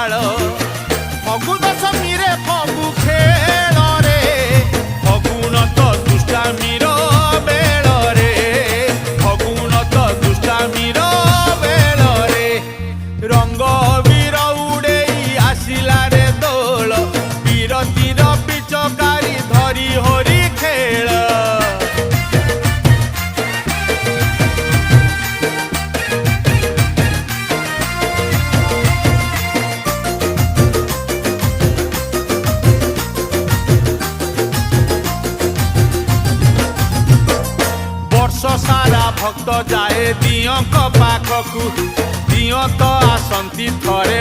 बाल फगु दशमी रे फगु खेल रे फगुन तो दुष्टामीर बेल रे फगुन तो दुष्टामीर बेल रे रंग वीर उड़े आसिला रे दोल बीरतीर पिचकारी धरी हरी खेल सारा भक्त जाए दियों पाखकू दियों तो आसंती थरे